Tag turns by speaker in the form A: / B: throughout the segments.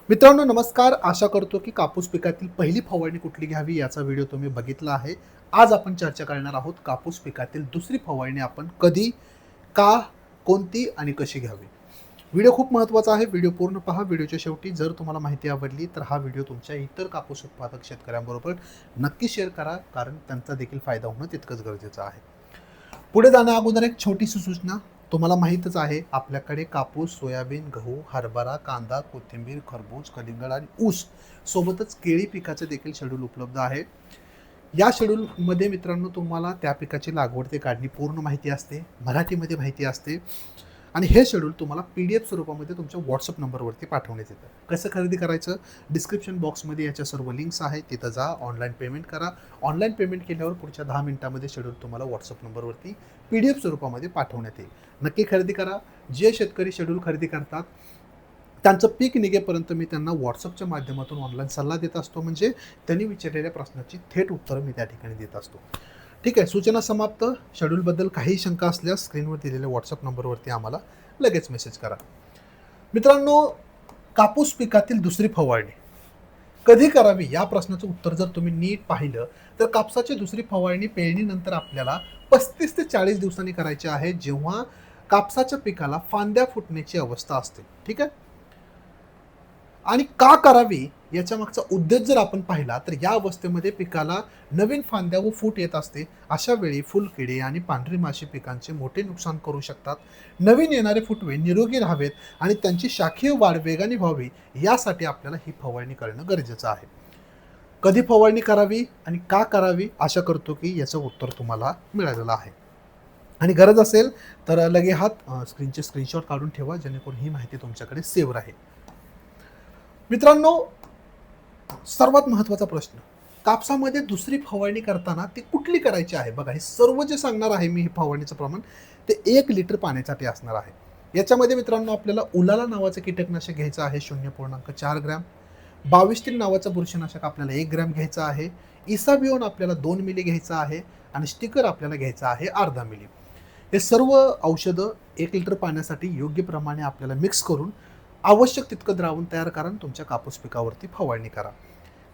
A: मित्रांनो नमस्कार. आशा करतो की कापूस पिकातील पहिली फवारणी कुठली घ्यावी याचा व्हिडिओ तुम्ही बघितला आहे. आज आपण चर्चा करणार आहोत कापूस पिकातील दुसरी फवारणी आपण कधी, का, कोणती आणि कशी घ्यावी. व्हिडिओ खूप महत्त्वाचा आहे. व्हिडिओ पूर्ण पहा. व्हिडिओच्या शेवटी जर तुम्हाला माहिती आवडली तर हा व्हिडिओ तुमच्या इतर कापूस उत्पादक शेतकऱ्यांबरोबर नक्की शेअर करा, कारण त्यांचा देखील फायदा होणं तितकंच गरजेचं आहे. पुढे जाण्या अगोदर एक छोटीशी सूचना. तुम्हाला माहीतच आहे आपल्याकडे कापूस, सोयाबीन, गहू, हरभरा, कांदा, कोथिंबीर, खरबूज, कलिंगड आणि ऊस सोबतच केळी पिकाचे देखील शेड्यूल उपलब्ध आहे. या शेड्यूलमध्ये मित्रांनो तुम्हाला त्या पिकाची लागवड ते काढणी पूर्ण माहिती असते, मराठीमध्ये माहिती असते आणि हे शेड्यूल तुम्हाला PDF स्वरूपामध्ये तुमच्या WhatsApp नंबरवरती पाठवण्यात येतं. कसं खरेदी करायचं? डिस्क्रिप्शन बॉक्समध्ये याच्या सर्व लिंक्स आहेत, तिथं जा, ऑनलाईन पेमेंट करा. ऑनलाईन पेमेंट केल्यावर पुढच्या 10 मिनिटांमध्ये शेड्यूल तुम्हाला WhatsApp नंबरवरती PDF स्वरूपामध्ये पाठवण्यात येईल. नक्की खरेदी करा. जे शेतकरी शेड्यूल खरेदी करतात त्यांचं पीक निघेपर्यंत मी त्यांना WhatsAppच्या माध्यमातून ऑनलाईन सल्ला देत असतो, म्हणजे त्यांनी विचारलेल्या प्रश्नाची थेट उत्तरं मी त्या ठिकाणी देत असतो. ठीक आहे, सूचना समाप्त. शेड्यूलबद्दल काही शंका असल्यास स्क्रीनवर दिलेल्या WhatsApp नंबरवरती आम्हाला लगेच मेसेज करा. मित्रांनो, कापूस पिकातील दुसरी फवारणी कधी करावी या प्रश्नाचं उत्तर जर तुम्ही नीट पाहिलं तर कापसाची दुसरी फवारणी पेरणीनंतर आपल्याला 35 ते 40 दिवसांनी करायची आहे, जेव्हा कापसाच्या पिकाला फांद्या फुटण्याची अवस्था असते. ठीक आहे, आणि का करावी याच्या मागचा उद्देश जर आपण पाहिला तर या अवस्थेमध्ये पिकाला नवीन फांद्या व फूट येत असते. अशा वेळी फुलकिडे आणि पांढरी माशी पिकांचे मोठे नुकसान करू शकतात. नवीन येणारे फुटवे निरोगी राहावेत आणि त्यांची शाखीय वाढ वेगाने व्हावी यासाठी आपल्याला ही फवारणी करणं गरजेचं आहे. कधी फवारणी करावी आणि का करावी आशा करतो की याचं उत्तर तुम्हाला मिळालेलं आहे. आणि गरज असेल तर लगे हात स्क्रीनचे स्क्रीनशॉट काढून ठेवा, जेणेकरून ही माहिती तुमच्याकडे सेव्ह राहील. मित्रांनो, सर्वात महत्त्वाचा प्रश्न, कापसामध्ये दुसरी फवारणी करताना ती कुठली करायची आहे? बघा, हे सर्व जे सांगणार आहे मी, हे फवारणीचं प्रमाण ते 1 लिटर पाण्यासाठी असणार आहे. याच्यामध्ये मित्रांनो आपल्याला उलाला नावाचं कीटकनाशक घ्यायचं आहे 0.4 ग्रॅम. 22 नावाचं बुरशीनाशक आपल्याला 1 ग्रॅम घ्यायचं आहे. इसाबिओन आपल्याला 2 मिली घ्यायचं आहे आणि स्टिकर आपल्याला घ्यायचं आहे अर्धा मिली. हे सर्व औषधं 1 लिटर पाण्यासाठी योग्य प्रमाणे आपल्याला मिक्स करून आवश्यक तितकं द्रावण तयार करा, तुमच्या कापूस पिकावरती फवारणी करा.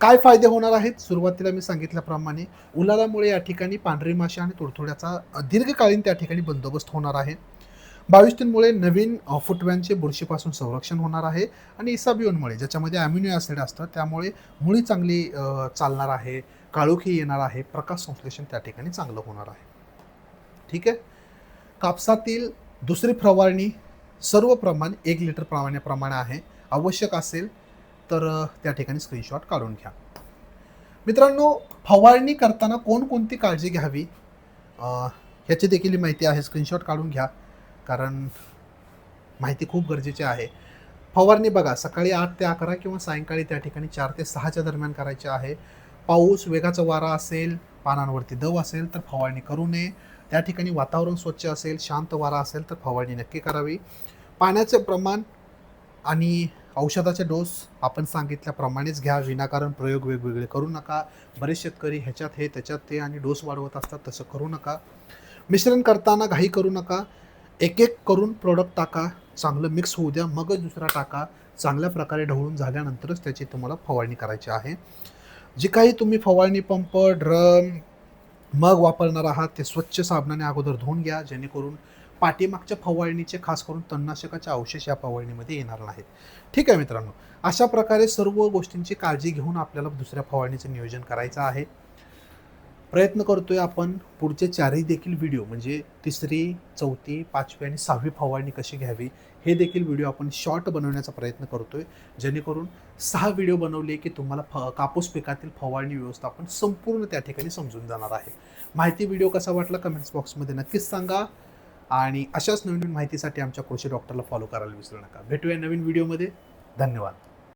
A: काय फायदे होणार आहेत? सुरुवातीला मी सांगितल्याप्रमाणे उलालामुळे या ठिकाणी पांढरी माशी आणि तुडतुड्याचा दीर्घकालीन त्या ठिकाणी बंदोबस्त होणार आहे. 22 नवीन फुटव्यांचे बुरशीपासून संरक्षण होणार आहे आणि इसाबिओनमुळे, ज्याच्यामध्ये अॅमिनो ॲसिड असतं, त्यामुळे मुळी चांगली चालणार आहे, काळोखी येणार आहे, प्रकाश संश्लेषण त्या ठिकाणी चांगलं होणार आहे. ठीक आहे, कापसातील दुसरी फवारणी सर्व प्रमाण 1 लिटर प्रमाणे आहे. आवश्यक असेल तर त्या ठिकाणी स्क्रीनशॉट काढून घ्या. मित्रांनो, फवारणी करताना कोणकोणती काळजी घ्यावी ह्याची देखील माहिती आहे. स्क्रीनशॉट काढून घ्या, कारण माहिती खूप गरजेची आहे. फवारणी बघा, सकाळी 8 ते 11 किंवा सायंकाळी त्या ठिकाणी 4 ते 6च्या दरम्यान करायची आहे. पाऊस, वेगाचा वारा असेल, पानांवरती दव असेल तर फवारणी करू नये. त्या ठिकाणी वातावरण स्वच्छ असेल, शांत वारा असेल तर फवारणी नक्की करावी. पाण्याचे प्रमाण आणि औषधाचे डोस आपण सांगितल्याप्रमाणेच घ्या. विनाकारण प्रयोग वेगवेगळे करू नका. बरेच शेतकरी ह्याच्यात हे त्याच्यात ते आणि डोस वाढवत असतात, तसं करू नका. मिश्रण करताना घाई करू नका. एक एक करून प्रोडक्ट टाका, चांगलं मिक्स होऊ द्या, मगच दुसरा टाका. चांगल्या प्रकारे ढवळून झाल्यानंतरच त्याची तुम्हाला फवारणी करायची आहे. जे काही तुम्ही फवारणी पंप, ड्रम, मग वापरणार आहात ते स्वच्छ साबणाने अगोदर धुवून घ्या, जेणेकरून पाठीमागच्या फवारणीचे खास करून तणनाशकाचे अवशेष या फवारणीमध्ये येणार नाहीत. ठीक आहे मित्रांनो, अशा प्रकारे सर्व गोष्टींची काळजी घेऊन आपल्याला दुसऱ्या फवारणीचं नियोजन करायचं आहे. प्रयत्न करतोय आपण पुढचे 4ही देखील व्हिडिओ, म्हणजे 3री, 4थी, 5वी आणि 6वी फवारणी कशी घ्यावी हे देखील व्हिडिओ आपण शॉर्ट बनवण्याचा प्रयत्न करतोय, जेणेकरून 6 व्हिडिओ बनवले की तुम्हाला कापूस पिकातील फवारणी व्यवस्थापन संपूर्ण त्या ठिकाणी समजून जाणार आहे. माहिती व्हिडिओ कसा वाटला कमेंट्स बॉक्समध्ये नक्कीच सांगा आणि अशाच नवीन माहितीसाठी आमच्या कृषी डॉक्टरला फॉलो करायला विसरू नका. भेटूया नवीन व्हिडिओमध्ये. धन्यवाद.